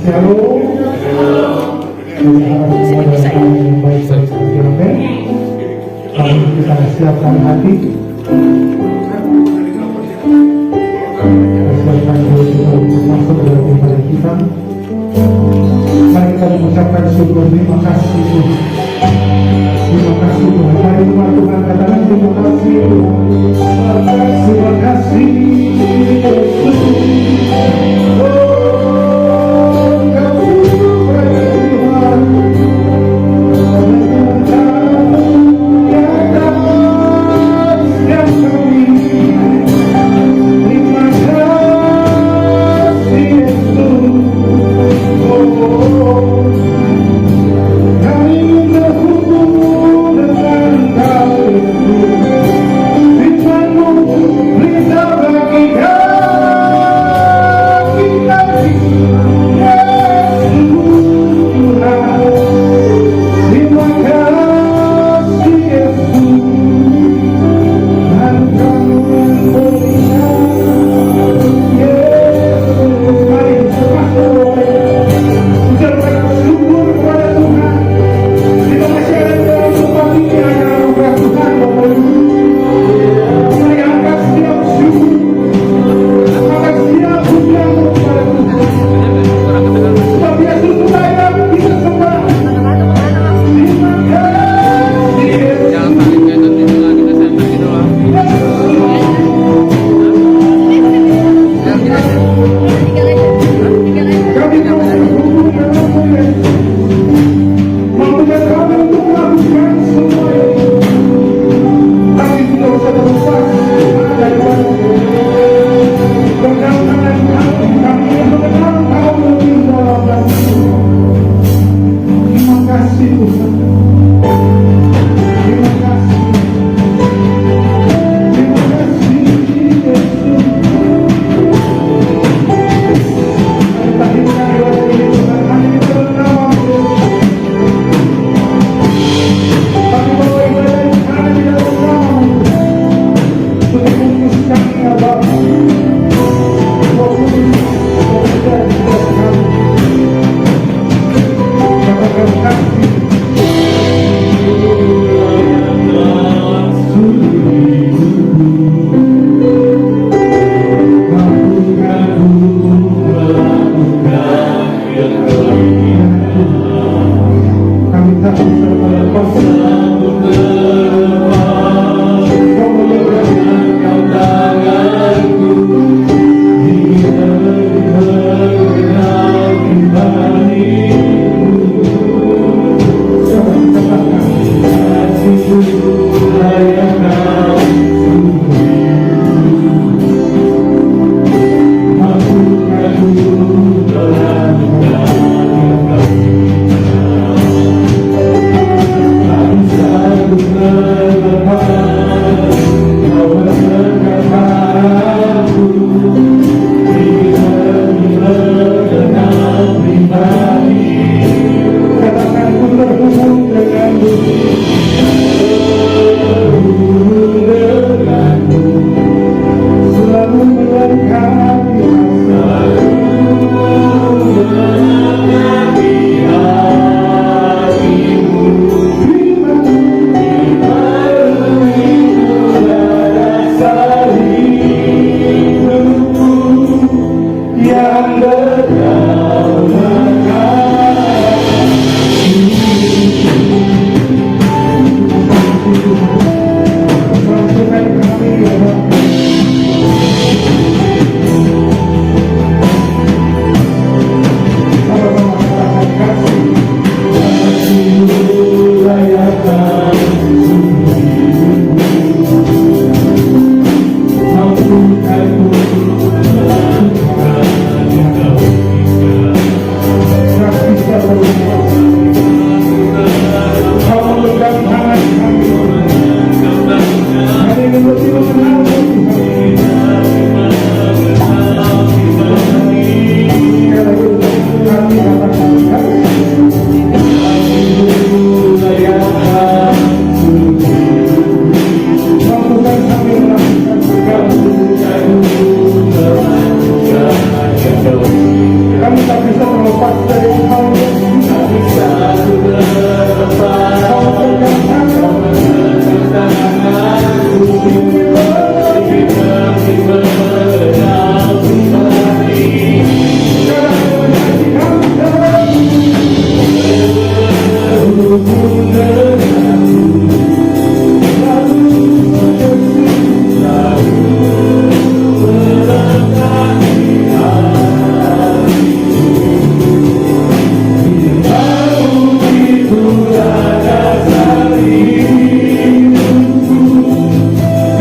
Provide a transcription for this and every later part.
Shalom. Bisa ya? Lalu kita siapkan hati. Persiapkan diri kita untuk masuk dalam ibadah kita. Mari kita mengucapkan syukur, terima kasih Tuhan. Terima kasih Tuhan. Mari umat Tuhan katakan terima kasih Tuhan. Terima kasih Yesus. Kami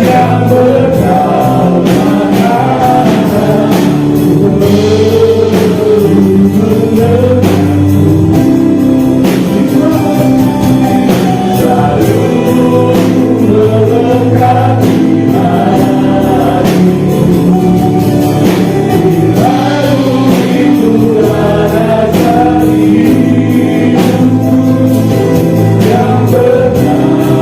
yang berkata-kata yang berkata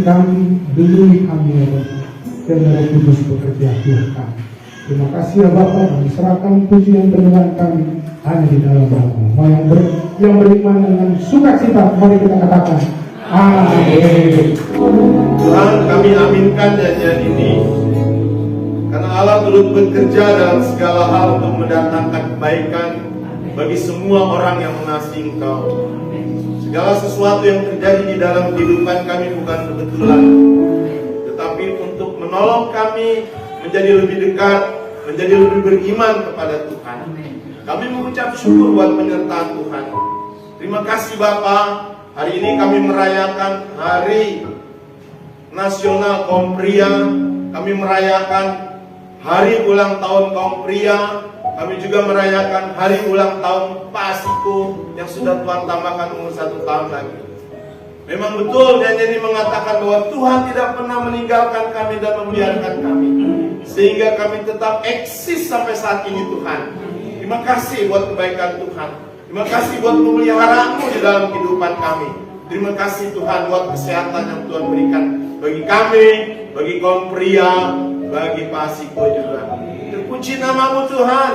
kami, lindungi kami ya Bapa. Dan Roh Kudus bekerja Tuhan kami. Terima kasih ya Bapa, kami serahkan pujian penyembahan kami hanya di dalam nama yang beriman dengan sukacita. Mari kita katakan amin. Tuhan, kami aminkan nyanyian ini karena Allah turut bekerja dalam segala hal untuk mendatangkan kebaikan bagi semua orang yang mengasihi Engkau. Segala sesuatu yang terjadi di dalam kehidupan kami bukan kebetulan, tetapi untuk menolong kami menjadi lebih dekat, menjadi lebih beriman kepada Tuhan. Kami mengucap syukur buat penyertaan Tuhan. Terima kasih Bapa. Hari ini kami merayakan Hari Nasional Kaum Pria. Kami merayakan Hari Ulang Tahun Kaum Pria. Kami juga merayakan Hari Ulang Tahun Pak Asiko yang sudah Tuhan tambahkan umur 1 tahun lagi. Memang betul nyanyian ini mengatakan bahwa Tuhan tidak pernah meninggalkan kami dan membiarkan kami, sehingga kami tetap eksis sampai saat ini Tuhan. Terima kasih buat kebaikan Tuhan. Terima kasih buat pemeliharaanmu di dalam kehidupan kami. Terima kasih Tuhan buat kesehatan yang Tuhan berikan bagi kami, bagi kaum pria, bagi Pak Asiko juga. Terpuji namamu Tuhan,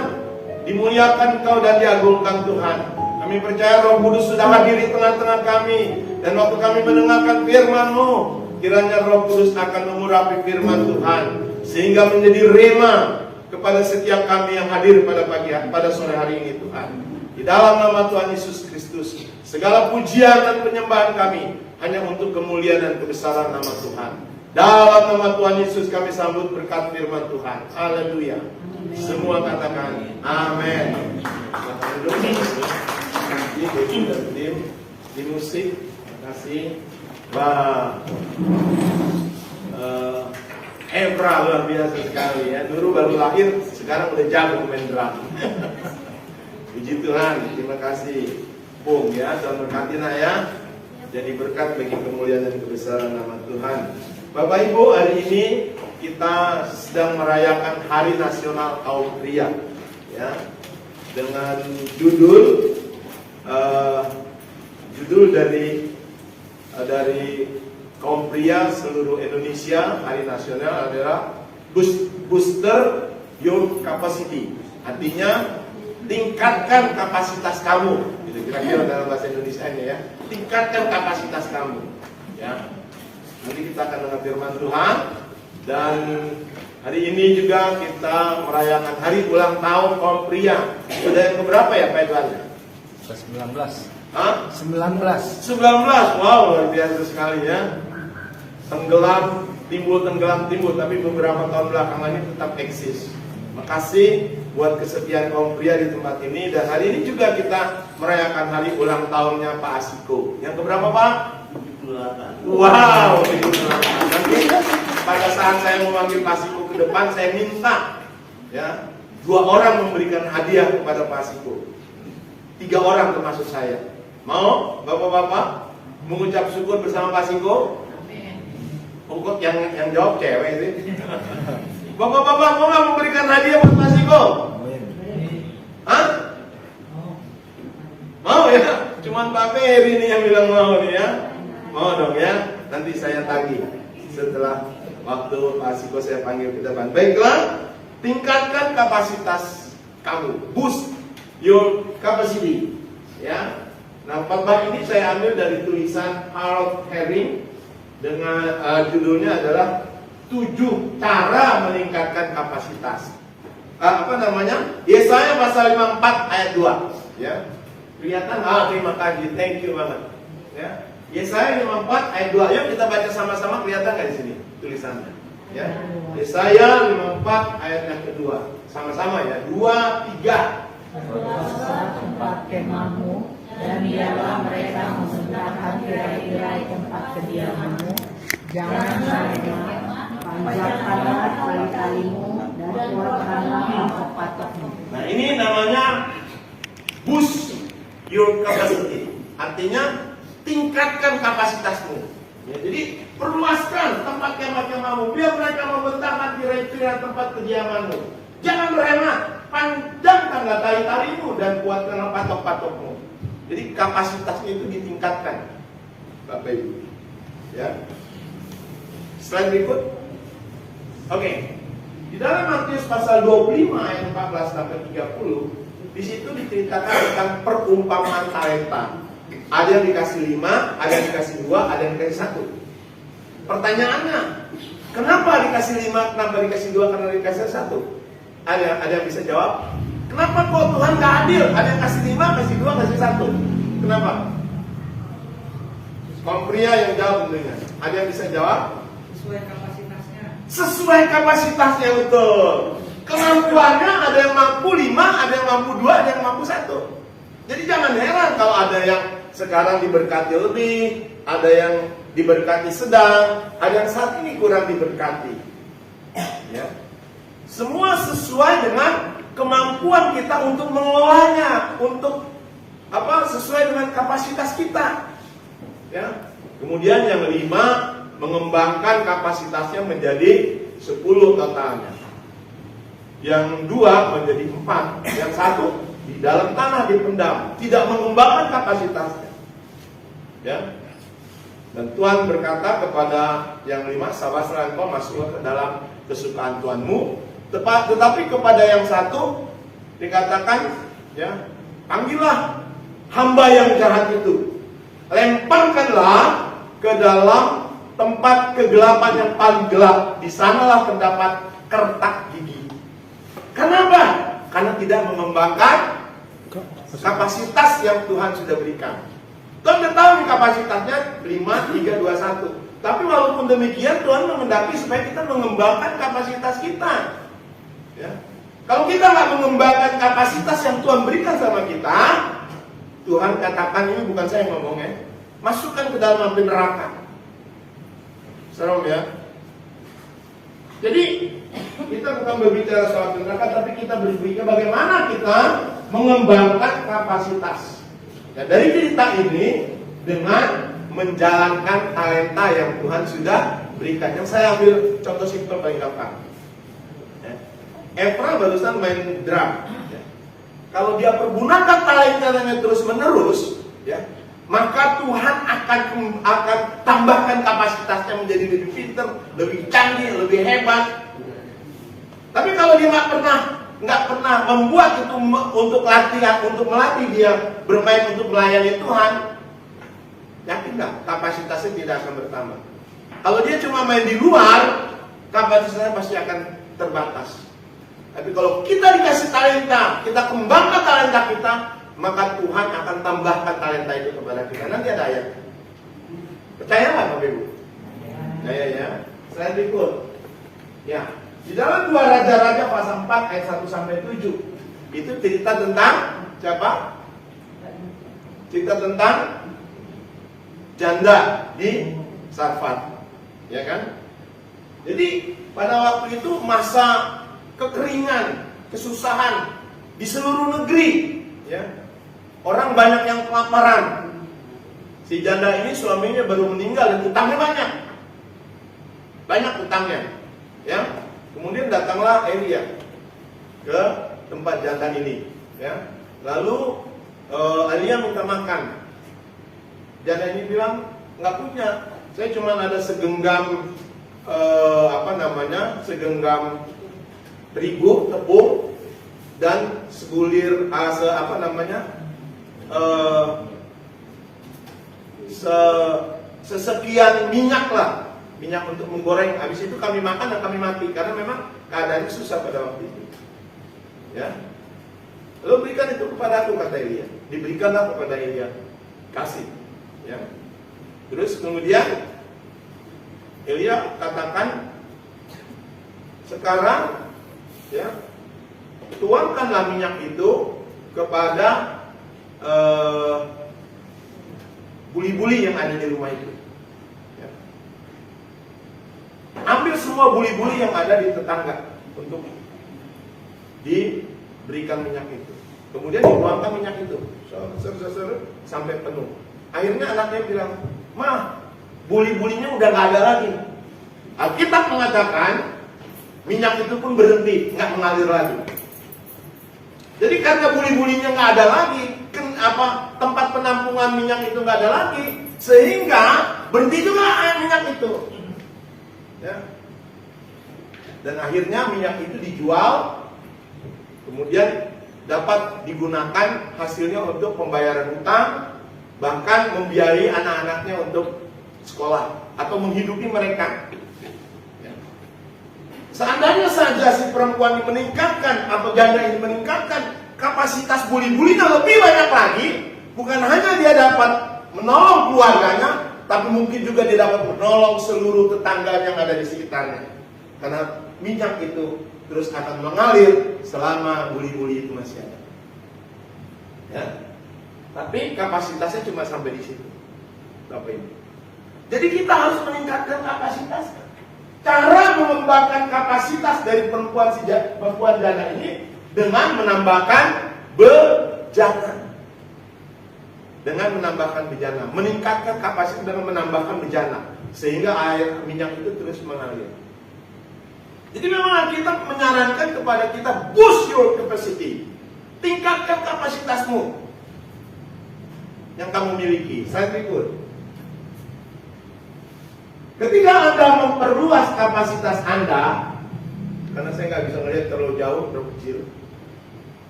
dimuliakan Engkau dan diagungkan Tuhan. Kami percaya Roh Kudus sudah hadir di tengah-tengah kami. Dan waktu kami mendengarkan firman-Mu, kiranya Roh Kudus akan mengurapi firman Tuhan, sehingga menjadi rema kepada setiap kami yang hadir pada sore hari ini Tuhan. Di dalam nama Tuhan Yesus Kristus, segala pujian dan penyembahan kami hanya untuk kemuliaan dan kebesaran nama Tuhan. Dalam nama Tuhan Yesus kami sambut berkat firman Tuhan. Haleluya. Semua katakan amin. Di musik, terima kasih. Wah, Evra luar biasa sekali ya. Dulu baru lahir, sekarang udah jago main drum. Puji Tuhan, terima kasih Bung ya, Tuhan berkati ya. Jadi berkat bagi kemuliaan dan kebesaran nama Tuhan. Bapak Ibu, hari ini kita sedang merayakan Hari Nasional Kaum Pria ya, dengan judul dari kaum pria seluruh Indonesia. Hari Nasional adalah Booster Your Capacity, artinya tingkatkan kapasitas kamu, gitu kira-kira dalam bahasa Indonesianya ya. Tingkatkan kapasitas kamu ya. Nanti kita akan dengar firman Tuhan. Dan hari ini juga kita merayakan Hari Ulang Tahun Kaum Pria. Sudah yang keberapa ya Pak Edwan? 19. Hah? 19. 19. Wow, luar biasa sekali ya. Tenggelam, timbul, tapi beberapa tahun belakangan ini tetap eksis. Makasih buat kesetiaan kaum pria di tempat ini. Dan hari ini juga kita merayakan hari ulang tahunnya Pak Asiko. Yang keberapa Pak? 78. Wow, 78. Nanti pada saat saya memanggil Pak Asiko ke depan, saya minta ya 2 orang memberikan hadiah kepada Pak Asiko. 3 orang termasuk saya. Mau Bapak-bapak mengucap syukur bersama Pak Asiko? Pokok yang jawab cewek sih. Bapak-bapak mau nggak memberikan hadiah buat Pak Asiko? Hah? Mau ya? Cuman Pak Peri nih yang bilang mau nih ya. Mau dong ya. Nanti saya tagih setelah waktu Pak Asiko saya panggil ke depan. Baiklah, tingkatkan kapasitas kamu. Boost your capacity. Ya. Nah, khotbah ini saya ambil dari tulisan Harold Herring dengan judulnya adalah 7 cara meningkatkan kapasitas. Yesaya pasal 54 ayat 2. Ya. Kelihatan? Terima kasih. Thank you banget. Ya. Yesaya 54 ayat 2. Yuk kita baca sama-sama, kelihatan nggak di sini tulisannya? Ya. Yesaya 54 ayat yang kedua. Sama-sama ya. 2, 3. Berdosa tempat kemahmu, dan biarlah mereka membentangkan tirai-tirai tempat kediamanmu. Jangan mereka panjatkanlah tali-talimu dan kuatkanlah patok-patokmu. Nah, ini namanya boost your capacity. Artinya tingkatkan kapasitasmu. Ya, jadi perluaskan tempat kemah-kemahmu. Biar mereka membentangkan tirai-tirai tempat kediamanmu. Jangan berhemat, panjangkan tali-talimu dan kuatkanlah patok-patokmu. Jadi kapasitasnya itu ditingkatkan, Bapak Ibu. Ya. Slide berikut. Oke. Di dalam Matius pasal 25 ayat 14 sampai 30, di situ diceritakan tentang perumpamaan talenta. Ada yang dikasih 5, ada yang dikasih 2, ada yang dikasih 1. Pertanyaannya, kenapa dikasih 5, kenapa dikasih 2, kenapa dikasih 1? Ada yang bisa jawab? Kenapa kok Tuhan gak adil? Ada yang kasih 5, kasih 2, kasih 1. Kenapa? Kaum pria yang jawab tentunya. Ada yang bisa jawab? Sesuai kapasitasnya. Sesuai kapasitasnya, betul. Kemampuannya ada yang mampu 5, ada yang mampu 2, ada yang mampu 1. Jadi jangan heran kalau ada yang sekarang diberkati lebih, ada yang diberkati sedang, ada yang saat ini kurang diberkati. Ya. Semua sesuai dengan kemampuan kita untuk mengelolanya, untuk sesuai dengan kapasitas kita. Ya. Kemudian yang 5 mengembangkan kapasitasnya menjadi 10 totalnya. Yang 2 menjadi 4, yang 1 di dalam tanah dipendam, tidak mengembangkan kapasitasnya. Ya. Dan Tuhan berkata kepada yang 5, sabarlah engkau masuk ke dalam kesukaan Tuhanmu. Tetapi kepada yang 1 dikatakan, ya, panggillah hamba yang jahat itu, lemparkanlah ke dalam tempat kegelapan yang paling gelap. Di sanalah terdapat kertak gigi. Kenapa? Karena tidak mengembangkan kapasitas yang Tuhan sudah berikan. Tuhan sudah tahu nih kapasitasnya 5, 3, 2, 1. Tapi walaupun demikian Tuhan menghendaki supaya kita mengembangkan kapasitas kita. Ya. Kalau kita nggak mengembangkan kapasitas yang Tuhan berikan sama kita, Tuhan katakan, ini bukan saya yang ngomong ya, masukkan ke dalam api neraka. Serem ya. Jadi kita bukan berbicara soal neraka, tapi kita berbicara bagaimana kita mengembangkan kapasitas. Nah, dari cerita ini dengan menjalankan talenta yang Tuhan sudah berikan. Yang saya ambil contoh simpel paling gampang. Efra barusan main drum. Kalau dia pergunakan talentanya terus menerus, ya, maka Tuhan akan tambahkan kapasitasnya menjadi lebih pintar, lebih canggih, lebih hebat. Tapi kalau dia nggak pernah membuat itu untuk latihan, untuk melatih dia bermain untuk melayani Tuhan, yakin nggak kapasitasnya tidak akan bertambah. Kalau dia cuma main di luar, kapasitasnya pasti akan terbatas. Tapi kalau kita dikasih talenta, kita kembangkan talenta kita, maka Tuhan akan tambahkan talenta itu kepada kita. Nanti ada ayat. Percaya nggak Bapak Ibu? Ya. Slide berikut. Ya. Di dalam 2 Raja-Raja pasal 4 ayat 1 sampai 7, itu cerita tentang siapa? Cerita tentang janda di Sarfat, ya kan? Jadi pada waktu itu masa kekeringan, kesusahan di seluruh negeri, ya. Orang banyak yang kelaparan. Si janda ini suaminya baru meninggal dan utangnya banyak utangnya, ya. Kemudian datanglah Elia ke tempat janda ini, ya. Lalu Elia minta makan. Janda ini bilang nggak punya, saya cuma ada segenggam segenggam terigu, tepung, dan segulir sesekian minyak lah, minyak untuk menggoreng. Habis itu kami makan dan kami mati karena memang keadaannya susah pada waktu itu. Ya, lalu berikan itu kepada aku, kata Elia. Diberikanlah kepada Elia, kasih. Ya, terus kemudian Elia katakan, sekarang, ya, tuangkanlah minyak itu kepada buli-buli yang ada di rumah itu. Ya. Ambil semua buli-buli yang ada di tetangga untuk diberikan minyak itu. Kemudian dituangkan minyak itu sampai penuh. Akhirnya anaknya bilang, "Ma, buli-bulinya udah gak ada lagi." Alkitab mengatakan minyak itu pun berhenti, nggak mengalir lagi. Jadi karena buli-bulinya nggak ada lagi, tempat penampungan minyak itu nggak ada lagi, sehingga berhenti juga minyak itu. Ya. Dan akhirnya minyak itu dijual, kemudian dapat digunakan hasilnya untuk pembayaran hutang, bahkan membiayai anak-anaknya untuk sekolah atau menghidupi mereka. Ya. Seandainya saja si perempuan ini meningkatkan atau janda ini meningkatkan kapasitas buli-bulinya lebih banyak lagi, bukan hanya dia dapat menolong keluarganya, tapi mungkin juga dia dapat menolong seluruh tetangga yang ada di sekitarnya. Karena minyak itu terus akan mengalir selama buli-buli itu masih ada. Ya. Tapi kapasitasnya cuma sampai di situ. Bapak Ibu. Jadi kita harus meningkatkan kapasitas. Cara mengembangkan kapasitas dari perempuan janda ini dengan menambahkan bejana. Dengan menambahkan bejana, meningkatkan kapasitas dengan menambahkan bejana, sehingga air minyak itu terus mengalir. Jadi memang kita menyarankan kepada kita boost your capacity, tingkatkan kapasitasmu yang kamu miliki. Saya berikut. Ketika Anda memperluas kapasitas Anda, karena saya nggak bisa melihat terlalu jauh, terlalu kecil,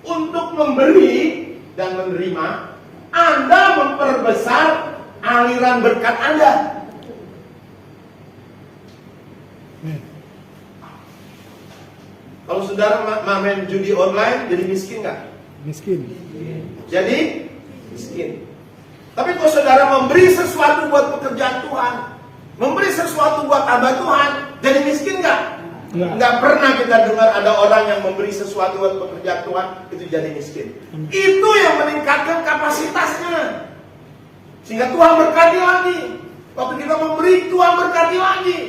untuk memberi dan menerima, Anda memperbesar aliran berkat Anda. Kalau saudara main judi online, jadi miskin nggak? Miskin. Jadi miskin. Tapi kalau saudara memberi sesuatu buat pekerjaan Tuhan, memberi sesuatu buat hamba Tuhan, jadi miskin nggak? Nggak pernah kita dengar ada orang yang memberi sesuatu buat pekerjaan Tuhan itu jadi miskin. Itu yang meningkatkan kapasitasnya, sehingga Tuhan berkati lagi. Waktu kita memberi, Tuhan berkati lagi.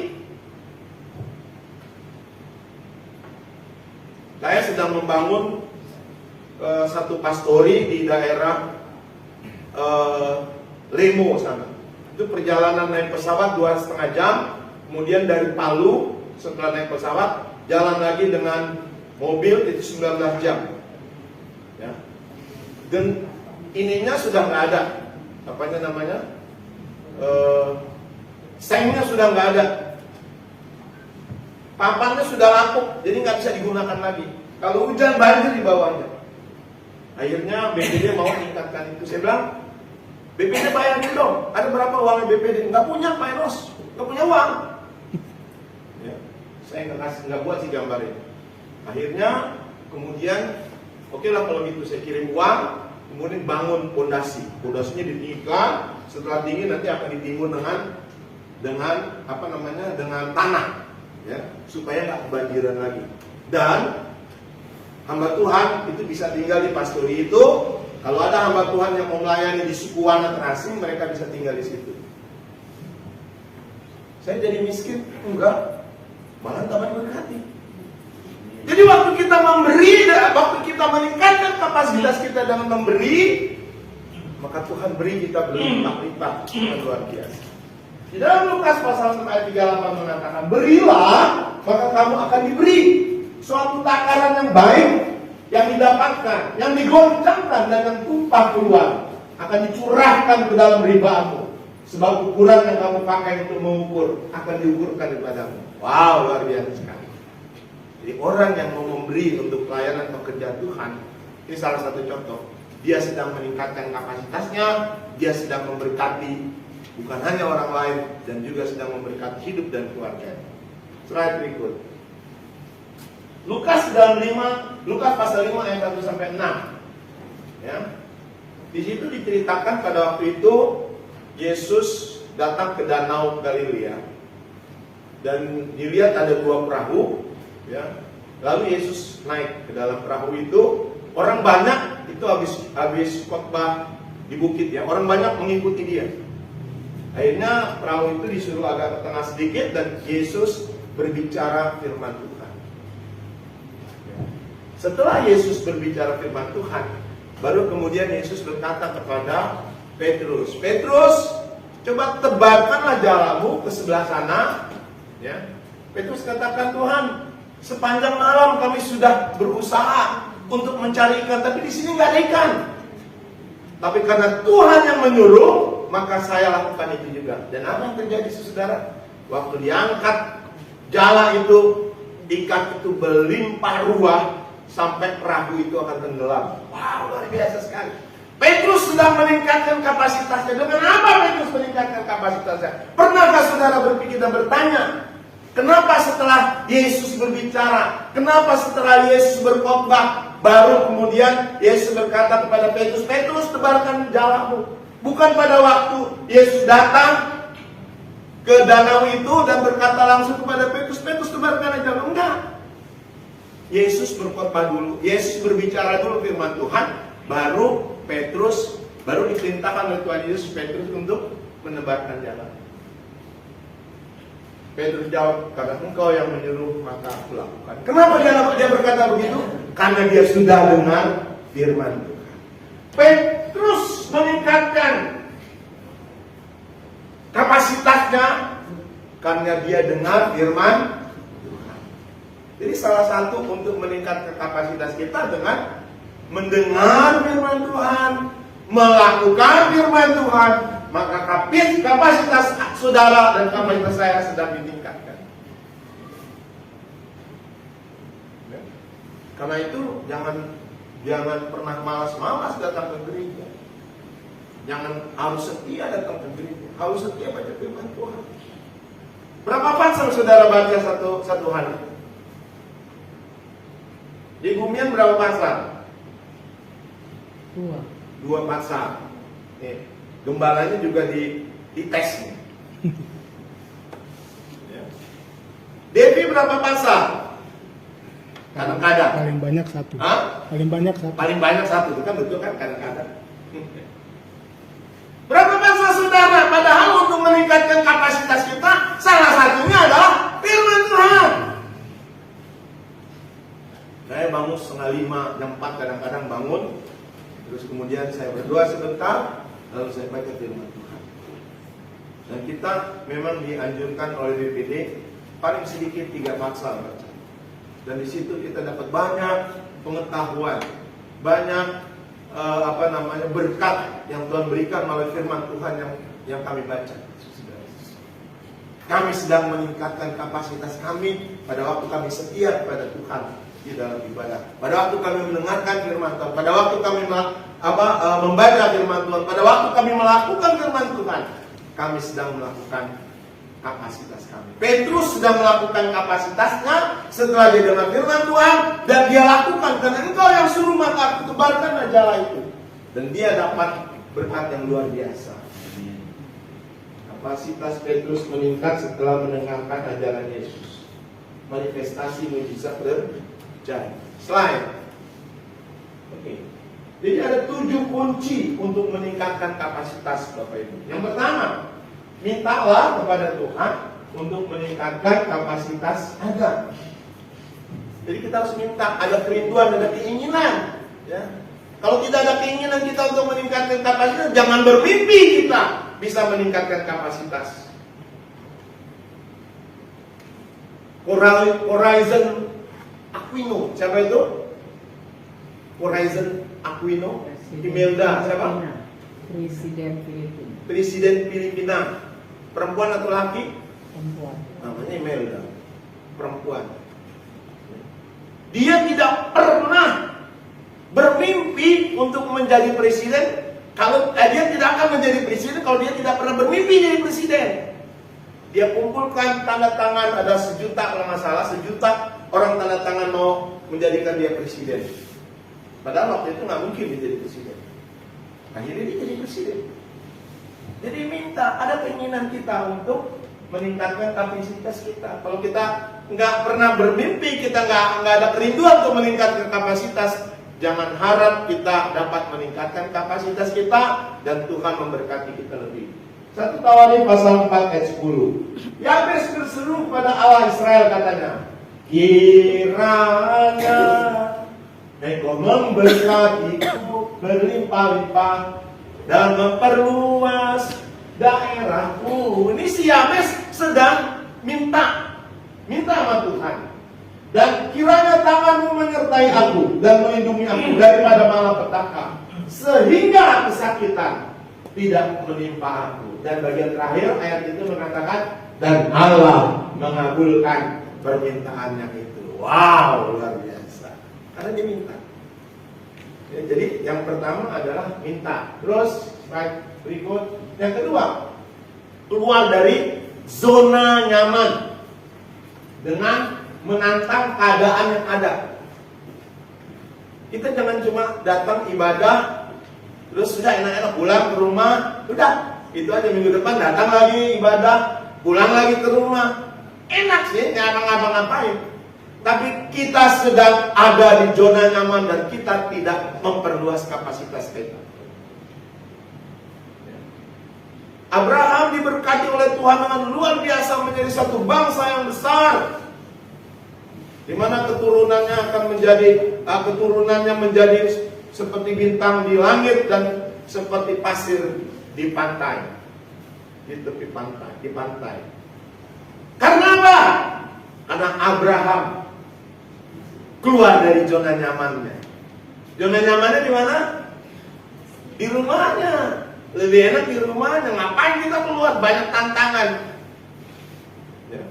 Saya sedang membangun satu pastori di daerah Lemo sana. Itu perjalanan naik pesawat 2,5 jam. Kemudian dari Palu setelah naik pesawat jalan lagi dengan mobil itu 19 jam. Ya. Dan ininya sudah nggak ada, apanya namanya, sengnya sudah nggak ada. Papannya sudah lapuk, jadi nggak bisa digunakan lagi. Kalau hujan banjir di bawahnya. Akhirnya BPD mau tingkatkan itu. Saya bilang, BPD bayarin dong. Ada berapa uangnya BPD? Nggak punya Pak Eros, nggak punya uang. Ya, saya nggak buat sih gambarnya. Akhirnya, kemudian, oke lah kalau gitu saya kirim uang, kemudian bangun pondasi. Pondasinya ditinggikan, setelah tinggi nanti akan ditimbun dengan apa namanya, dengan tanah. Ya, supaya nggak kebanjiran lagi. Dan hamba Tuhan itu bisa tinggal di pastori itu. Kalau ada hamba Tuhan yang mau melayani di suku Wana terasing, mereka bisa tinggal di situ. Saya jadi miskin? Enggak, malah tambah berkati. Jadi waktu kita memberi, waktu kita meningkatkan kapasitas kita dengan memberi, maka Tuhan beri kita berlimpah-limpah. Luar biasa. Di dalam Lukas pasal 6 ayat 38 mengatakan, berilah, maka kamu akan diberi. Suatu takaran yang baik, yang didapatkan, yang digoncangkan dan yang tumpah keluar, akan dicurahkan ke dalam ribamu. Sebab ukuran yang kamu pakai untuk mengukur, akan diukurkan kepadamu. Wow, luar biasa sekali. Jadi orang yang mau memberi untuk pelayanan pekerjaan Tuhan, ini salah satu contoh. Dia sedang meningkatkan kapasitasnya, dia sedang memberkati bukan hanya orang lain, dan juga sedang memberkati hidup dan keluarga. Slide berikut. Lukas pasal 5 ayat 1 sampai 6. Ya. Di situ diceritakan pada waktu itu Yesus datang ke danau Galilea. Dan dilihat ada 2 perahu, ya. Lalu Yesus naik ke dalam perahu itu. Orang banyak itu habis khotbah di bukit, ya. Orang banyak mengikuti dia. Akhirnya perahu itu disuruh agak ke tengah sedikit dan Yesus berbicara firman Tuhan. Setelah Yesus berbicara firman Tuhan, baru kemudian Yesus berkata kepada Petrus, Petrus, coba tebarkanlah jalamu ke sebelah sana. Ya. Petrus katakan, Tuhan, sepanjang malam kami sudah berusaha untuk mencari ikan, tapi di sini nggak ada ikan. Tapi karena Tuhan yang menyuruh, maka saya lakukan itu juga. Dan apa yang terjadi, saudara? Waktu diangkat jala itu, ikan itu berlimpah ruah sampai perahu itu akan tenggelam. Wow, luar biasa sekali. Petrus sedang meningkatkan kapasitasnya. Dengan apa Petrus meningkatkan kapasitasnya? Pernahkah saudara berpikir dan bertanya, kenapa setelah Yesus berbicara, kenapa setelah Yesus berkhotbah, baru kemudian Yesus berkata kepada Petrus, Petrus, tebarkan jalamu. Bukan pada waktu Yesus datang ke danau itu dan berkata langsung kepada Petrus, Petrus, tebarkan jalamu. Enggak. Yesus berkhotbah dulu, Yesus berbicara dulu firman Tuhan, baru Petrus, baru diperintahkan oleh Tuhan Yesus Petrus untuk menebarkan jalan. Petrus jawab, karena engkau yang menyuruh maka aku lakukan. Kenapa dia berkata begitu? Karena dia sudah dengar firman Tuhan. Petrus meningkatkan kapasitasnya karena dia dengar firman Tuhan. Jadi salah satu untuk meningkatkan kapasitas kita dengan mendengar firman Tuhan, melakukan firman Tuhan, maka kapasitas saudara dan kapasitas saya sedang ditingkatkan. Karena itu jangan pernah malas-malas datang ke gereja. Harus setia datang ke gereja, harus setia baca firman Tuhan. Berapa pasal saudara baca satu hari? Di Gumian berapa pasal? 2 pasal. Gembalanya juga dites nih. Ya. Devi berapa pasal? Kadang-kadang. Paling banyak 1. Hah? Paling banyak 1. Paling banyak 1, itu kan betul kan kadang-kadang. Berapa pasal saudara? Padahal untuk meningkatkan kapasitas kita, salah satunya adalah firman Tuhan. Saya bangun 4:30, jam 4 kadang-kadang bangun. Terus kemudian saya berdoa sebentar, lalu saya baca firman Tuhan. Dan kita memang dianjurkan oleh BPD paling sedikit 3 pasal baca. Dan di situ kita dapat banyak pengetahuan, banyak berkat yang Tuhan berikan melalui firman Tuhan yang kami baca. Kami sedang meningkatkan kapasitas kami pada waktu kami setia kepada Tuhan di dalam ibadah. Pada waktu kami mendengarkan firman Tuhan, pada waktu kami membaca firman Tuhan, pada waktu kami melakukan firman Tuhan, kami sedang melakukan kapasitas kami. Petrus sedang melakukan kapasitasnya setelah dia dengar firman Tuhan dan dia lakukan, karena engkau yang suruh maka aku tebarkan jala itu, dan dia dapat berkat yang luar biasa. Kapasitas Petrus meningkat setelah mendengarkan ajaran Yesus. Manifestasi mujizat terjadi. Slide. Oke. Jadi ada 7 kunci untuk meningkatkan kapasitas Bapak Ibu. Yang pertama, mintalah kepada Tuhan untuk meningkatkan kapasitas Anda. Jadi kita harus minta, ada kerinduan, ada keinginan. Ya. Kalau tidak ada keinginan kita untuk meningkatkan kapasitas, jangan bermimpi kita bisa meningkatkan kapasitas. Horizon Aquino, siapa itu? Horizon Aquino, Imelda, siapa? Presiden Filipina. Perempuan atau laki? Perempuan. Namanya Imelda, perempuan. Dia tidak pernah bermimpi untuk menjadi presiden. Kalau dia tidak akan menjadi presiden kalau dia tidak pernah bermimpi jadi presiden. Dia kumpulkan tanda tangan, ada 1 juta kalau nggak salah, 1 juta orang tanda tangan mau menjadikan dia presiden. Padahal waktu itu nggak mungkin dia jadi presiden. Akhirnya dia jadi presiden. Jadi minta, ada keinginan kita untuk meningkatkan kapasitas kita. Kalau kita nggak pernah bermimpi, kita nggak ada kerinduan untuk meningkatkan kapasitas, jangan harap kita dapat meningkatkan kapasitas kita dan Tuhan memberkati kita lebih. 1 Tawarin pasal 4 ayat 10. Yabes berseru pada Allah Israel katanya, kiranya Engkau memberkatiku berlimpah-limpah dan memperluas daerahku. Ini si Yabes sedang minta sama Tuhan. Dan kiranya tanganmu menyertai aku dan melindungi aku daripada malapetaka, sehingga kesakitan tidak menimpa aku. Dan bagian terakhir ayat itu mengatakan, dan Allah mengabulkan permintaannya itu. Wow, luar biasa. Karena dia minta. Ya, jadi yang pertama adalah minta. Terus slide berikut. Yang kedua, keluar dari zona nyaman dengan menantang keadaan yang ada. Kita jangan cuma datang ibadah, terus sudah enak-enak pulang ke rumah, udah itu aja. Minggu depan datang lagi ibadah, pulang lagi ke rumah. Enak sih, nggak ngapa-ngapain. Tapi kita sedang ada di zona nyaman dan kita tidak memperluas kapasitas kita. Abraham diberkati oleh Tuhan dengan luar biasa menjadi satu bangsa yang besar, di mana keturunannya menjadi seperti bintang di langit dan seperti pasir di pantai, di tepi pantai, di pantai. Karena apa? Karena Abraham keluar dari zona nyamannya. Zona nyamannya di mana? Di rumahnya. Lebih enak di rumahnya. Ngapain kita keluar? Banyak tantangan. Ya.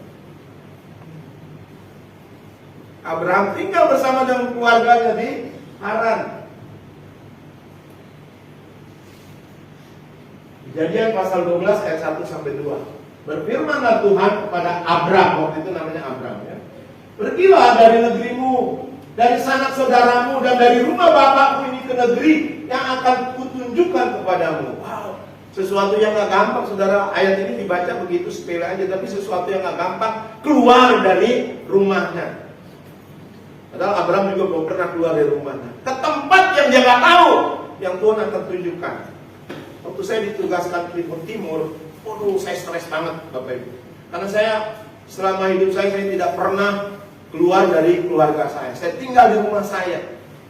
Abraham tinggal bersama dengan keluarganya di Haran. Kejadian pasal 12 ayat 1 sampai 2. Berfirmanlah Tuhan kepada Abraham, waktu itu namanya Abraham ya. Pergilah dari negerimu, dari sanak saudaramu, dan dari rumah bapakmu ini ke negeri yang akan kutunjukkan kepadamu. Wow, sesuatu yang gak gampang, saudara. Ayat ini dibaca begitu sepele aja, tapi sesuatu yang gak gampang. Keluar dari rumahnya. Padahal Abraham juga belum pernah keluar dari rumahnya, ke tempat yang dia gak tahu, yang Tuhan akan tunjukkan. Waktu saya ditugaskan ke Timur, saya stres banget Bapak Ibu. Karena saya selama hidup saya tidak pernah keluar dari keluarga saya. Saya tinggal di rumah saya.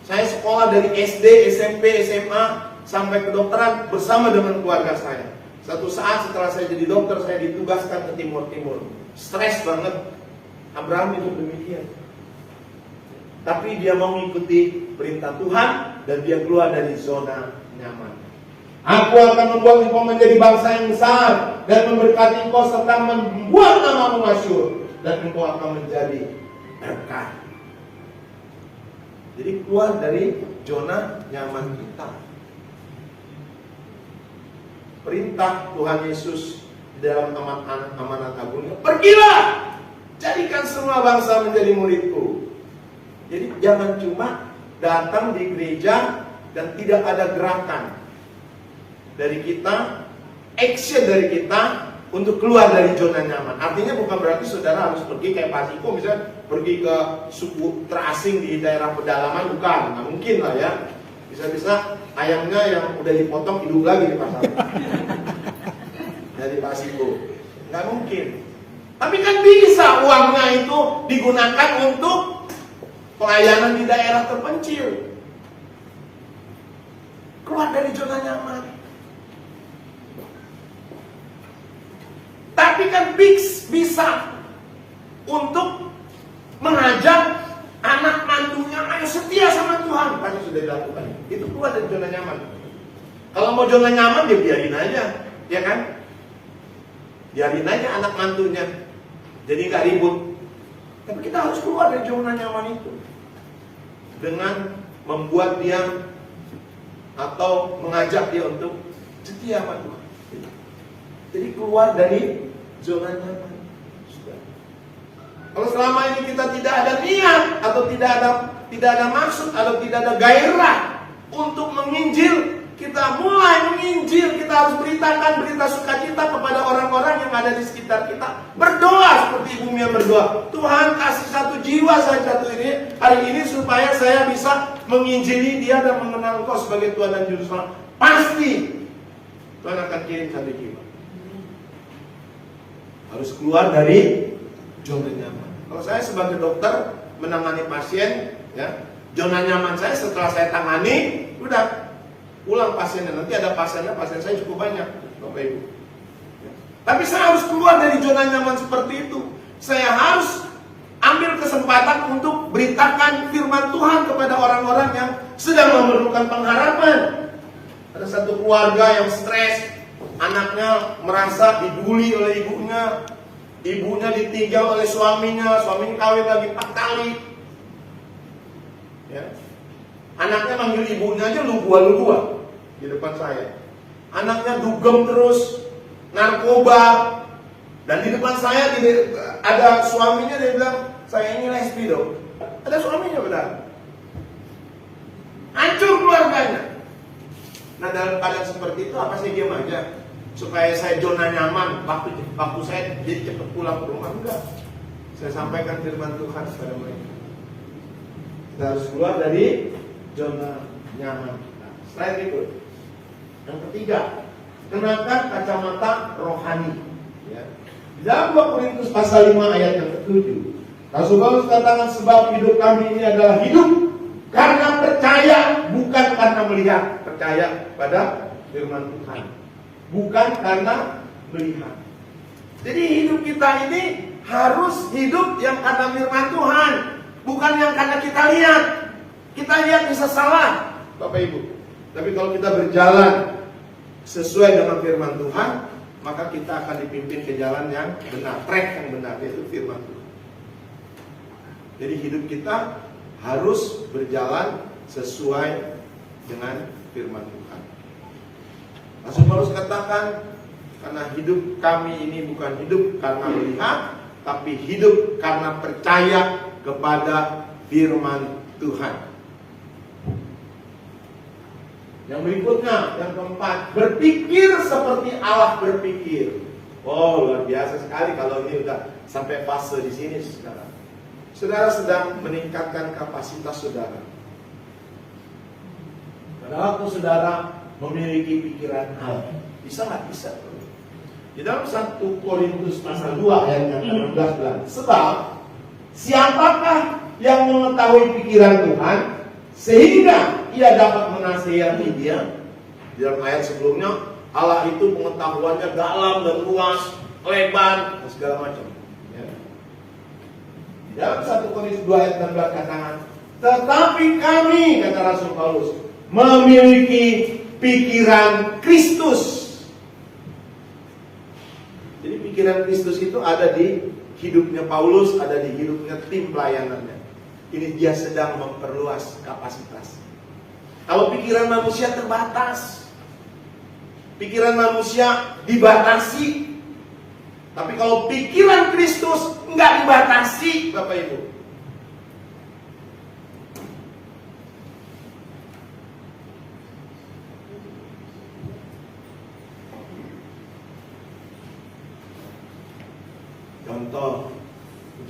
Saya sekolah dari SD, SMP, SMA sampai kedokteran bersama dengan keluarga saya. Satu saat setelah saya jadi dokter, saya ditugaskan ke Timur. Stres banget. Abraham itu demikian. Tapi dia mau mengikuti perintah Tuhan dan dia keluar dari zona nyaman. Aku akan membuat engkau menjadi bangsa yang besar dan memberkati engkau serta membuat namamu masyhur, dan engkau akan menjadi berkat. Jadi keluar dari zona nyaman kita. Perintah Tuhan Yesus dalam amanat agungnya, pergilah, jadikan semua bangsa menjadi muridku. Jadi jangan cuma datang di gereja dan tidak ada gerakan dari kita, action dari kita untuk keluar dari zona nyaman. Artinya bukan berarti saudara harus pergi kayak Pak Siko, misalnya pergi ke suku terasing di daerah pedalaman, bukan, nggak mungkin lah ya. Bisa-bisa ayamnya yang udah dipotong hidup lagi di pasar. Dari Pak Siko, nggak mungkin. Tapi kan bisa uangnya itu digunakan untuk pelayanan di daerah terpencil. Keluar dari zona nyaman. Tapi kan bisa untuk mengajak anak mantunya ayo setia sama Tuhan. Kan sudah dilakukan. Itu keluar dari zona nyaman. Kalau mau zona nyaman dia biarin aja, ya kan? Biarin aja anak mantunya. Jadi nggak ribut. Tapi kita harus keluar dari zona nyaman itu dengan membuat dia atau mengajak dia untuk setia sama Tuhan. Jadi keluar dari zona nyaman. Kalau selama ini kita tidak ada niat atau tidak ada maksud atau tidak ada gairah untuk menginjil, kita mulai menginjil, kita harus beritakan berita sukacita kepada orang-orang yang ada di sekitar kita. Berdoa seperti Ibu Mia berdoa, Tuhan kasih satu jiwa saya satu ini hari ini supaya saya bisa menginjili dia dan mengenal Engkau sebagai Tuhan dan Juru Selamat. Pasti Tuhan akan kirim satu jiwa. Harus keluar dari zona nyaman. Kalau saya sebagai dokter menangani pasien, ya, zona nyaman saya setelah saya tangani, udah pulang pasiennya. Nanti ada pasien saya cukup banyak, Bapak Ibu. Ya. Tapi saya harus keluar dari zona nyaman seperti itu. Saya harus ambil kesempatan untuk beritakan firman Tuhan kepada orang-orang yang sedang memerlukan pengharapan. Ada satu keluarga yang stres, anaknya merasa dibully oleh ibunya, ibunya ditinggal oleh suaminya kawin lagi 4 kali. Ya. Anaknya manggil ibunya aja lu gua di depan saya. Anaknya dugem terus, narkoba, dan di depan saya ada suaminya, dia bilang, saya ini lesbi dong. Ada suaminya benar. Hancur keluarganya. Nah dalam keadaan seperti itu apa sih diam aja? Supaya saya zona nyaman, waktu saya jadi cepat pulang ke rumah? Enggak. Saya sampaikan firman Tuhan kepada mereka. Kita harus keluar dari zona nyaman. Nah, selain itu, yang ketiga, kenakan kacamata rohani. Ya. Di dalam 2 Korintus pasal 5 ayat yang ke-7, Rasul Paulus katakan, sebab hidup kami ini adalah hidup karena percaya, bukan karena melihat. Percaya pada firman Tuhan, bukan karena melihat. Jadi hidup kita ini harus hidup yang karena firman Tuhan, bukan yang karena kita lihat. Kita lihat bisa salah, Bapak Ibu. Tapi kalau kita berjalan sesuai dengan firman Tuhan, maka kita akan dipimpin ke jalan yang benar, track yang benar, yaitu firman Tuhan. Jadi hidup kita harus berjalan sesuai dengan firman Tuhan. Rasul Paulus katakan, karena hidup kami ini bukan hidup karena melihat, tapi hidup karena percaya kepada firman Tuhan. Yang berikutnya, yang keempat, berpikir seperti Allah berpikir. Oh, luar biasa sekali kalau ini udah sampai fase di sini sekarang. Saudara sedang meningkatkan kapasitas saudara. Pada waktu saudara memiliki pikiran Allah, bisa nggak? Bisa. Di dalam 1 Korintus pasal 2 ayat yang ke-16 bilang, sebab siapakah yang mengetahui pikiran Tuhan sehingga ia dapat menasihati dia? Di dalam ayat sebelumnya, Allah itu pengetahuannya dalam dan luas, lebar, dan segala macam. Ya. Di dalam 1 Korintus 2 ayat 16 katakan, tetapi kami, kata Rasul Paulus, memiliki pikiran Kristus. Jadi pikiran Kristus itu ada di hidupnya Paulus, ada di hidupnya tim pelayanannya. Ini dia sedang memperluas kapasitas. Kalau pikiran manusia terbatas, pikiran manusia dibatasi. Tapi kalau pikiran Kristus enggak dibatasi, Bapak Ibu.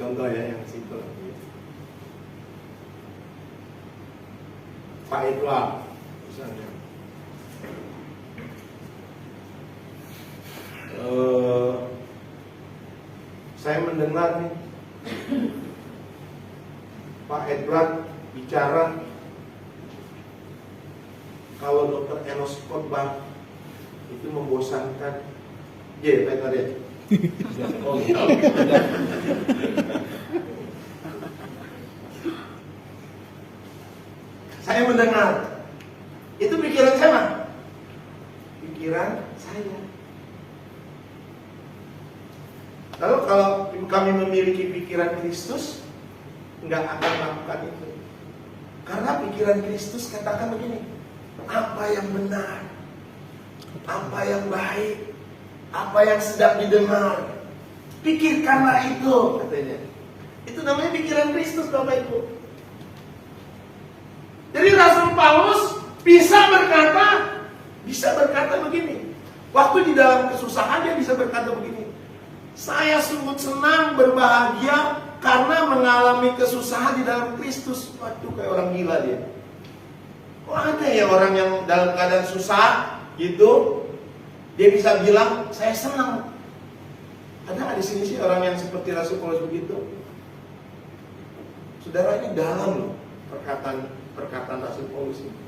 Contoh ya yang simpel. Pak Edward misalnya, saya mendengar nih Pak Edward bicara kalau Dr. Enos khotbah itu membosankan. Ya, Pak Edward ya. Oh, iya. Saya mendengar. Itu pikiran saya, Pak. Pikiran saya. Lalu kalau kami memiliki pikiran Kristus, nggak akan melakukan itu. Karena pikiran Kristus katakan begini, apa yang benar, apa yang baik, apa yang sedap didengar, pikirkanlah itu, katanya. Itu namanya pikiran Kristus, Bapak Ibu. Jadi Rasul Paulus bisa berkata begini. Waktu di dalam kesusahan dia bisa berkata begini, saya sungguh senang, berbahagia karena mengalami kesusahan di dalam Kristus. Waduh, kayak orang gila dia. Kok ada ya orang yang dalam keadaan susah gitu, dia bisa bilang saya senang. Ada nggak di sini sih orang yang seperti Rasul Paulus begitu? Saudara, ini dalam loh perkataan Rasul Paulus ini.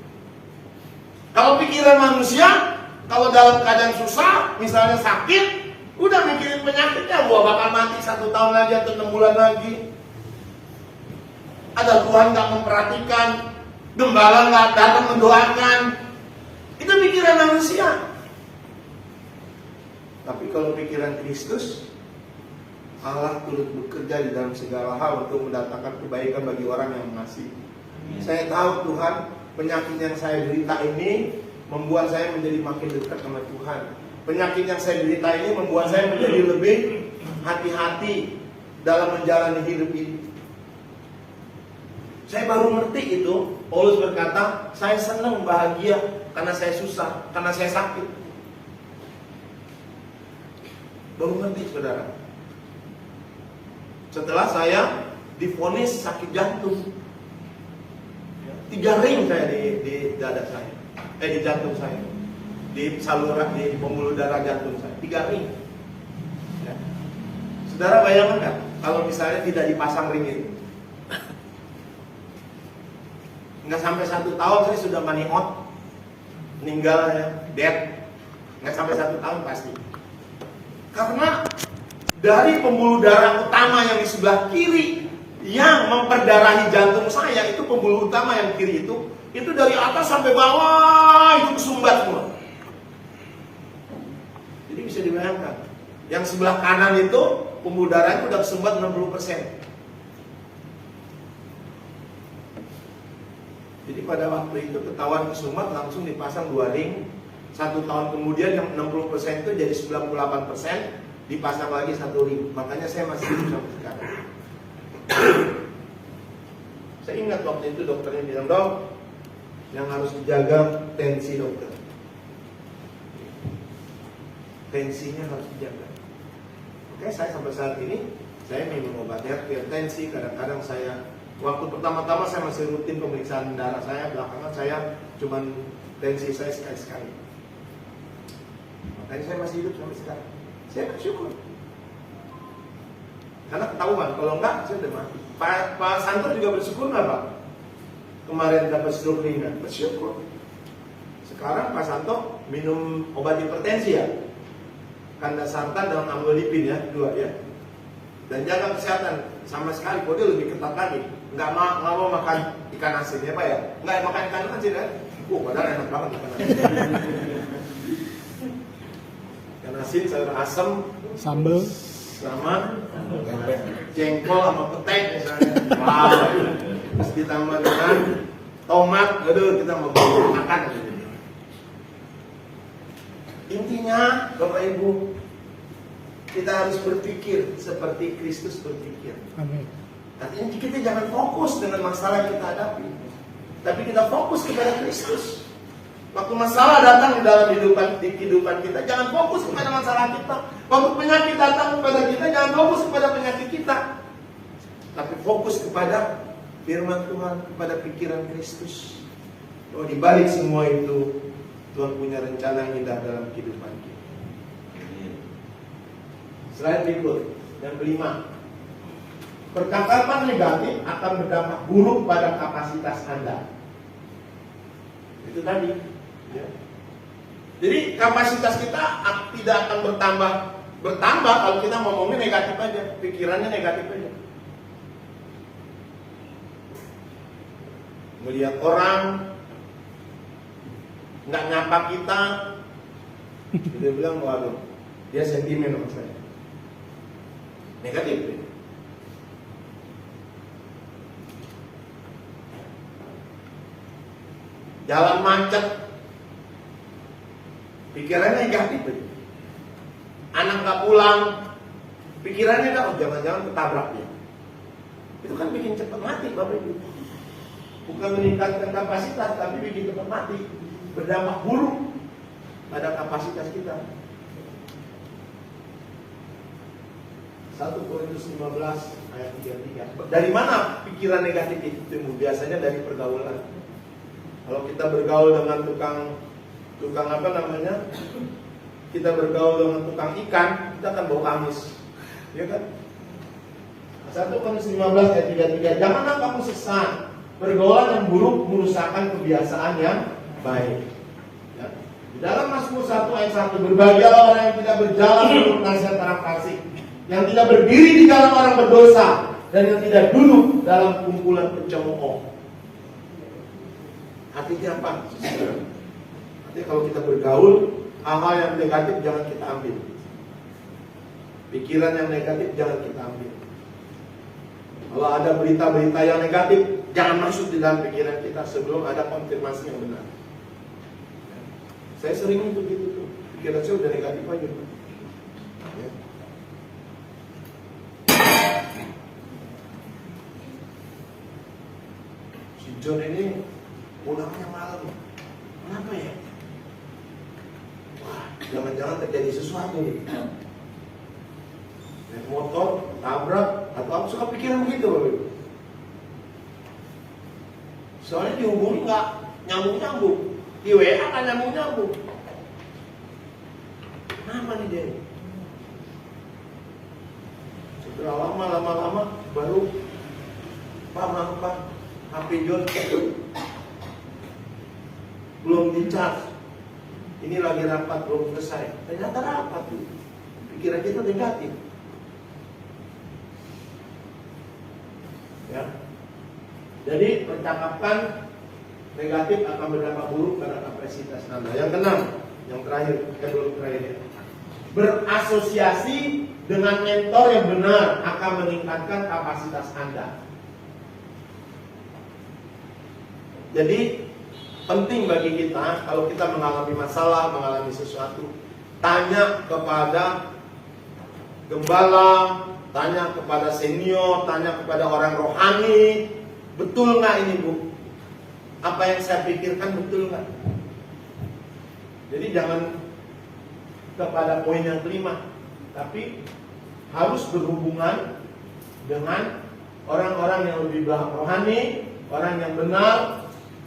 Kalau pikiran manusia, kalau dalam keadaan susah, misalnya sakit, udah mikirin penyakitnya, gua bakal mati 1 tahun lagi atau 6 bulan lagi. Ada Tuhan nggak memperhatikan, gembala nggak datang mendoakan. Itu pikiran manusia. Tapi kalau pikiran Kristus, Allah turut bekerja di dalam segala hal untuk mendatangkan kebaikan bagi orang yang mengasihi. Saya tahu Tuhan, penyakit yang saya derita ini membuat saya menjadi makin dekat sama Tuhan. Penyakit yang saya derita ini membuat saya menjadi lebih hati-hati dalam menjalani hidup ini. Saya baru ngerti itu. Paulus berkata, saya senang bahagia karena saya susah, karena saya sakit. Baru ngerti, saudara. Setelah saya divonis sakit jantung, 3 ring saya di dada saya, di jantung saya, di saluran, di pembuluh darah jantung saya, 3 ring. Ya. Saudara bayangkan kan, kalau misalnya tidak dipasang ring itu, nggak sampai 1 tahun saya sudah maniot, meninggal ya, dead, nggak sampai 1 tahun pasti. Karena dari pembuluh darah utama yang di sebelah kiri yang memperdarahi jantung saya, itu pembuluh utama yang kiri itu dari atas sampai bawah itu kesumbat semua. Jadi bisa dibayangkan, yang sebelah kanan itu pembuluh darah itu udah kesumbat 60%. Jadi pada waktu itu ketahuan kesumbat, langsung dipasang 2 ring. 1 tahun kemudian yang 60% itu jadi 98%. Dipasang lagi 1 ring. Makanya saya masih hidup sampai sekarang. Saya ingat waktu itu dokternya bilang, dok, yang harus dijaga tensi dokter. Tensinya harus dijaga. Oke, saya sampai saat ini saya minum obat hipertensi. Kadang-kadang saya, waktu pertama-tama saya masih rutin pemeriksaan darah saya. Belakangan saya cuman tensi saya sekali-sekali. Makanya saya masih hidup sampai sekarang. Saya bersyukur. Karena ketahuan, kalau enggak saya udah mati. Pak Santo juga bersyukur nggak Pak? Kemarin dapat stroke ringan, bersyukur. Sekarang Pak Santo minum obat hipertensi ya, Kandasartan dan amlodipin ya, 2 ya. Dan jaga kesehatan sama sekali, kode lebih ketat lagi. Nggak mau makan ikan asin ya Pak ya? Nggak makan ikan asin ya? Padahal enak banget ikan asin. Ikan asin, sayur asem, Sambal sama jengkol sama petek misalnya. Wow. Terus ditambah dengan tomat, aduh kita mau makan. Intinya Bapak Ibu, kita harus berpikir seperti Kristus berpikir. Amin. Artinya kita jangan fokus dengan masalah yang kita hadapi, tapi kita fokus kepada Kristus. Waktu masalah datang di dalam kehidupan kita, jangan fokus kepada masalah kita. Waktu penyakit datang kepada kita, jangan fokus kepada penyakit kita, tapi fokus kepada firman Tuhan, kepada pikiran Kristus. Oh, di balik semua itu, Tuhan punya rencana yang indah dalam kehidupan kita. Slide berikut, yang kelima. Percakapan negatif akan berdampak buruk pada kapasitas Anda. Itu tadi. Ya. Jadi kapasitas kita tidak akan bertambah kalau kita ngomongnya negatif aja, pikirannya negatif aja. Melihat orang nggak nyapa kita, dia bilang, waduh, dia sentimen sama saya. Negatif. Ya. Jalan macet, pikirannya negatif. Anak gak pulang, pikirannya oh jangan-jangan ketabrak dia. Itu kan bikin cepat mati Bapak Ibu. Bukan meningkatkan kapasitas, tapi bikin cepat mati. Berdampak buruk pada kapasitas kita. 1 Korintus 15 ayat 33. Dari mana pikiran negatif itu timbul? Biasanya dari pergaulan. Kalau kita bergaul dengan tukang apa namanya? Kita bergaul dengan tukang ikan, kita akan bau amis. Ya kan? 1 Korintus 15 ayat 33. Janganlah kamu sesat. Pergaulan yang buruk merusakkan kebiasaan yang baik. Ya. Di dalam Mazmur 1 ayat 1, berbahagialah orang yang tidak berjalan menurut nasihat orang fasik, yang tidak berdiri di dalam orang berdosa, dan yang tidak duduk dalam kumpulan pencemooh. Artinya apa? Artinya kalau kita bergaul, hal-hal yang negatif jangan kita ambil. Pikiran yang negatif jangan kita ambil. Kalau ada berita-berita yang negatif, jangan masuk di dalam pikiran kita sebelum ada konfirmasi yang benar. Saya sering untuk itu tuh. Pikiran saya udah negatif aja. Ya. Si John ini pulangnya malam. Kenapa ya? Wah, jangan-jangan terjadi sesuatu nih. Naik motor, tabrak, atau apa, suka pikiran begitu. Soalnya dihubungi nggak nyambung-nyambung, di WA nggak nyambung-nyambung. Kenapa nih dia? Setelah lama-lama baru Pak, maaf Pak, HP John belum di-charge. Ini lagi rapat belum selesai. Ternyata rapat tuh. Pikiran kita negatif. Ya. Jadi percakapan negatif akan berdampak buruk pada kapasitas Anda. Yang keenam, yang terakhir, belum terakhir ya. Berasosiasi dengan mentor yang benar akan meningkatkan kapasitas Anda. Jadi penting bagi kita kalau kita mengalami masalah, mengalami sesuatu, tanya kepada gembala, tanya kepada senior, tanya kepada orang rohani, betul nggak ini Bu? Apa yang saya pikirkan betul nggak? Jadi jangan kepada poin yang kelima, tapi harus berhubungan dengan orang-orang yang lebih rohani, orang yang benar.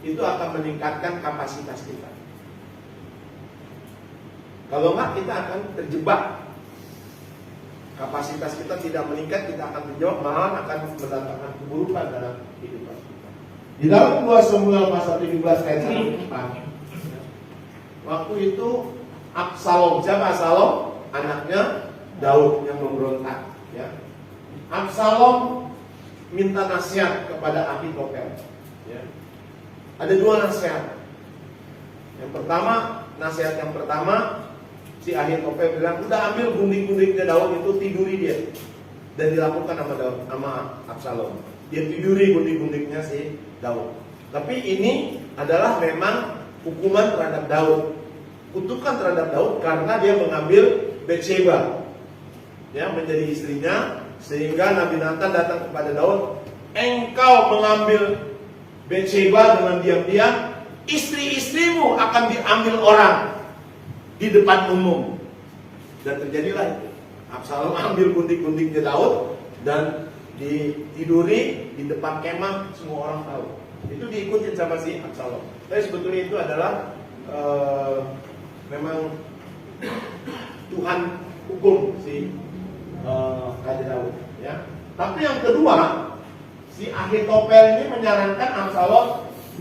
Itu akan meningkatkan kapasitas kita. Kalau enggak, kita akan terjebak. Kapasitas kita tidak meningkat, kita akan terjebak, malah akan mendatangkan keburukan dalam kehidupan kita. Di dalam 2 Samuel pasal 17 ayat 1-4, waktu itu Absalom, siapa Absalom? Anaknya Daud yang memberontak. Ya. Absalom minta nasihat kepada Ahitofel. Ya. Ada 2 nasihat. Nasihat yang pertama, si Ahitofel bilang, udah ambil gundik-gundiknya Daud itu, tiduri dia. Dan dilakukan sama Absalom. Dia tiduri gundik-gundiknya si Daud. Tapi ini adalah memang hukuman terhadap Daud. Kutukan terhadap Daud karena dia mengambil Betsheba, ya, menjadi istrinya. Sehingga Nabi Nathan datang kepada Daud, engkau mengambil Betsheba dengan diam-diam, istri-istrimu akan diambil orang di depan umum. Dan terjadilah itu. Absalom ambil gundik-gundiknya Daud dan ditiduri di depan kemah, semua orang tahu. Itu diikutin sama si Absalom. Tapi sebetulnya itu adalah memang Tuhan hukum si Raja Daud. Ya. Tapi yang kedua, si Ahitofel ini menyarankan Absalom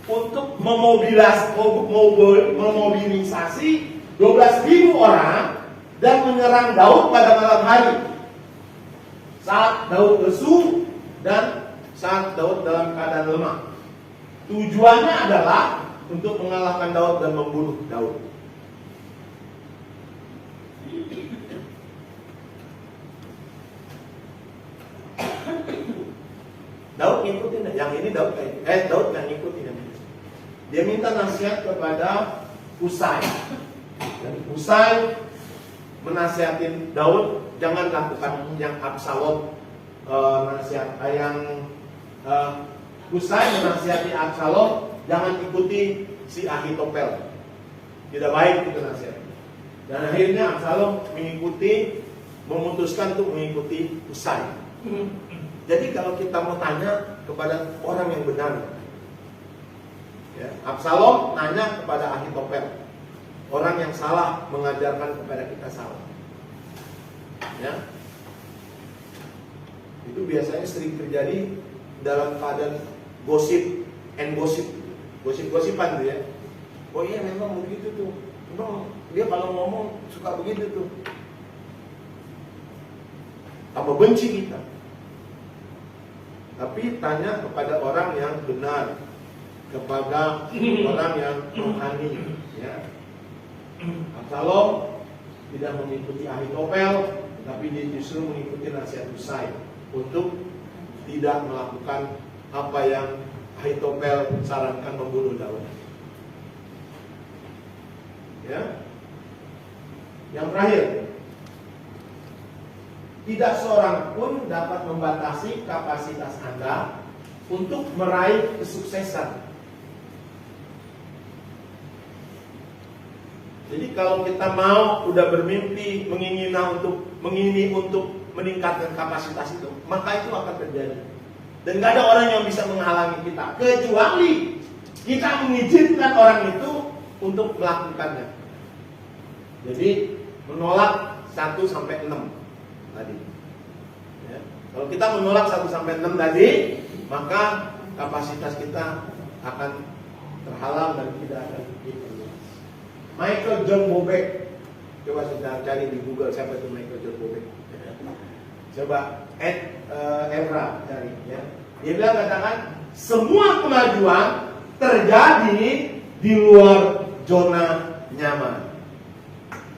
untuk memobilisasi 12.000 orang dan menyerang Daud pada malam hari saat Daud lesu dan saat Daud dalam keadaan lemah. Tujuannya adalah untuk mengalahkan Daud dan membunuh Daud. Daud ngikutin, yang ini Daud nggak ngikutin yang ini. Dia minta nasihat kepada Husai. Dan Husai menasihatin Daud, jangan lakukan yang Absalom Husai menasihati Absalom, jangan ikuti si Ahitofel. Tidak baik itu nasihat. Dan akhirnya Absalom memutuskan untuk mengikuti Husai. Jadi kalau kita mau tanya kepada orang yang benar, ya, Absalom nanya kepada Ahitofel, orang yang salah mengajarkan kepada kita salah. Ya, itu biasanya sering terjadi dalam keadaan gosip-gosipan tuh ya. Oh iya memang begitu tuh, memang dia kalau ngomong suka begitu tuh. Tambah benci kita. Tapi tanya kepada orang yang benar, kepada orang yang rohani. Ya. Absalom tidak mengikuti Ahitofel, tapi dia justru mengikuti nasihat Husai untuk tidak melakukan apa yang Ahitofel sarankan, membunuh Daud. Ya. Yang terakhir, tidak seorang pun dapat membatasi kapasitas Anda untuk meraih kesuksesan. Jadi kalau kita mau udah bermimpi, mengingini untuk meningkatkan kapasitas itu, maka itu akan terjadi. Dan gak ada orang yang bisa menghalangi kita, kecuali kita mengizinkan orang itu untuk melakukannya. Jadi menolak 1 sampai 6 tadi. Ya. Kalau kita menolak 1 sampai 6 tadi, maka kapasitas kita akan terhalang dan tidak akan diperluas. Michael John Bobek, coba sudah cari di Google siapa itu Michael John Bobek. Coba Evra cari ya. Dia bilang, katakan semua kemajuan terjadi di luar zona nyaman.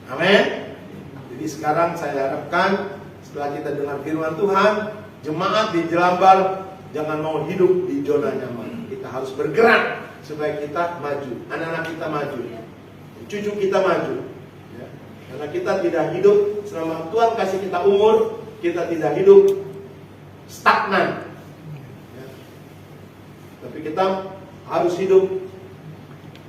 Amin. Jadi sekarang saya harapkan setelah kita dengar firman Tuhan, jemaat di Jelambar jangan mau hidup di zona nyaman. Kita harus bergerak supaya kita maju, anak-anak kita maju, cucu kita maju. Ya. Karena kita tidak hidup selama Tuhan kasih kita umur, kita tidak hidup stagnan. Ya. Tapi kita harus hidup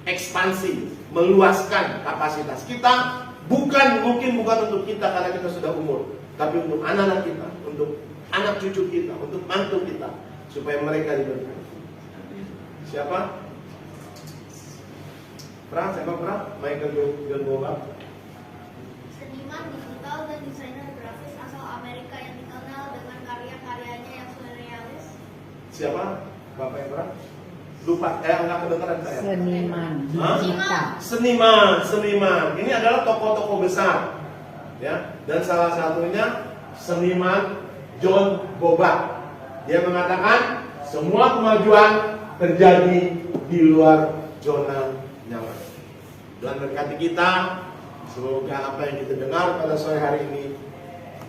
ekspansi, meluaskan kapasitas kita. Bukan untuk kita karena kita sudah umur, tapi untuk anak-anak kita, untuk anak cucu kita, untuk mantu kita, supaya mereka diberkati. Siapa? Siapa? Michael John Bobek. Seniman digital dan desainer grafis asal Amerika yang dikenal dengan karya-karyanya yang surrealis. Siapa? Bapak Ebra? Lupa, enggak kedengeran saya. Seniman digital. Seniman. Ini adalah tokoh-tokoh besar, ya. Dan salah satunya seniman John Bobek. Dia mengatakan semua kemajuan terjadi di luar zona nyaman. Tuhan berkati kita. Semoga apa yang kita dengar pada sore hari ini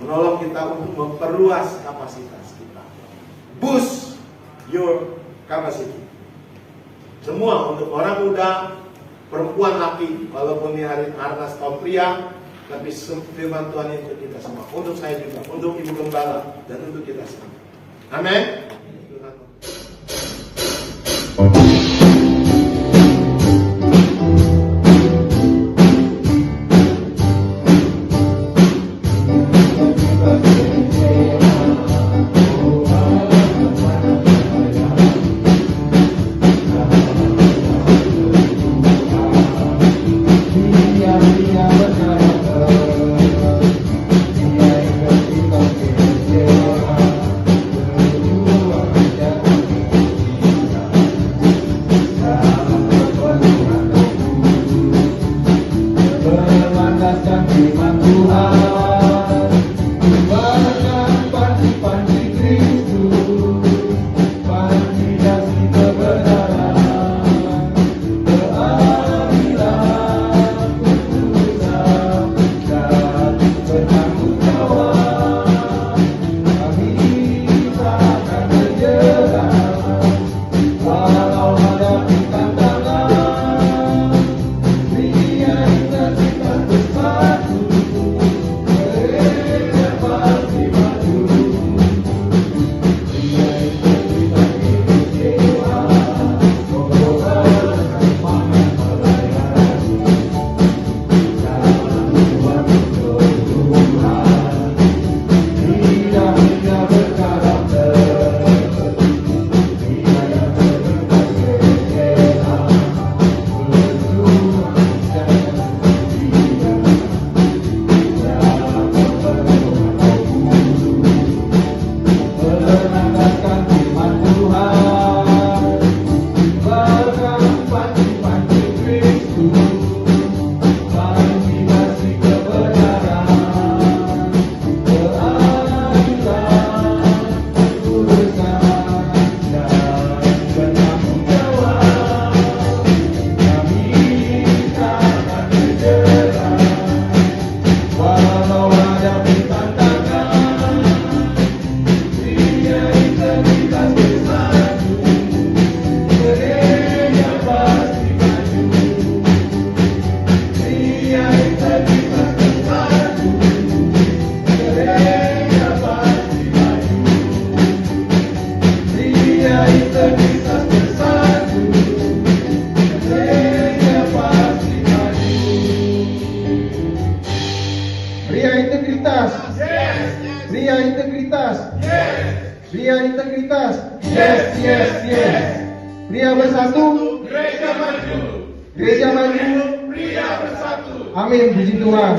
menolong kita untuk memperluas kapasitas kita. Boost your capacity. Semua, untuk orang muda, perempuan, laki, walaupun ini hari Arnas kaum pria, tapi firman Tuhan itu kita semua, untuk saya juga, untuk Ibu Gembala, dan untuk kita semua. Amin. integritas bersatu, Indonesia pasti maju. Pria integritas, pria integritas, pria integritas, yes, yes, yes. Pria bersatu, gereja maju, gereja maju, pria bersatu. Amin, puji Tuhan.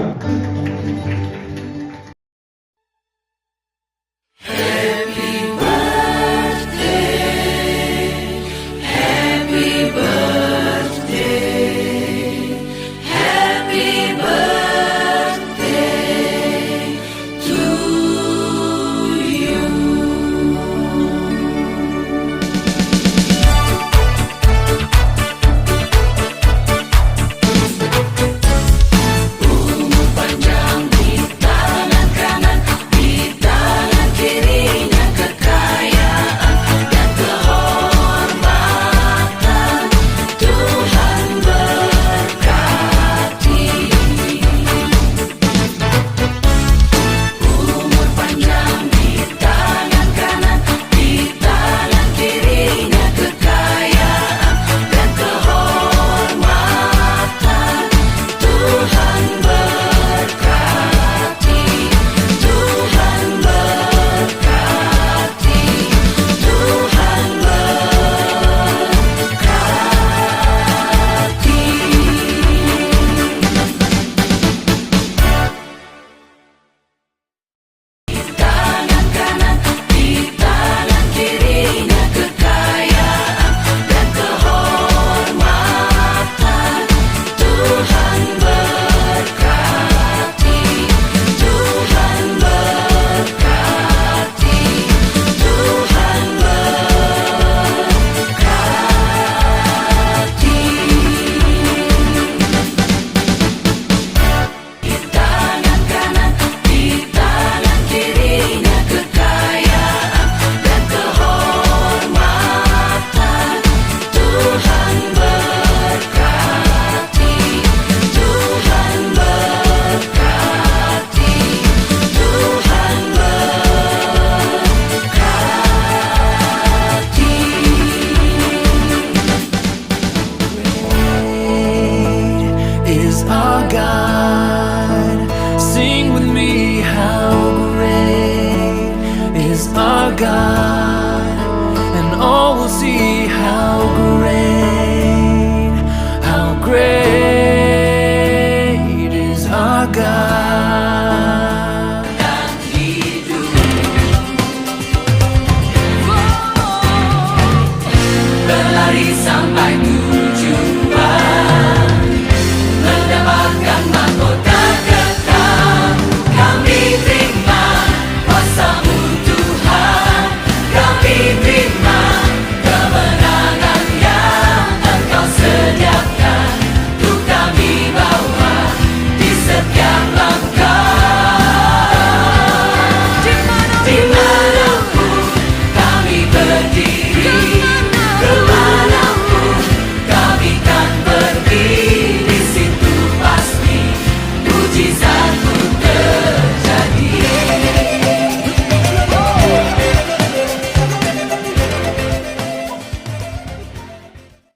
God, and all will see how great is our God. Dan hidup berlari sampai tujuan.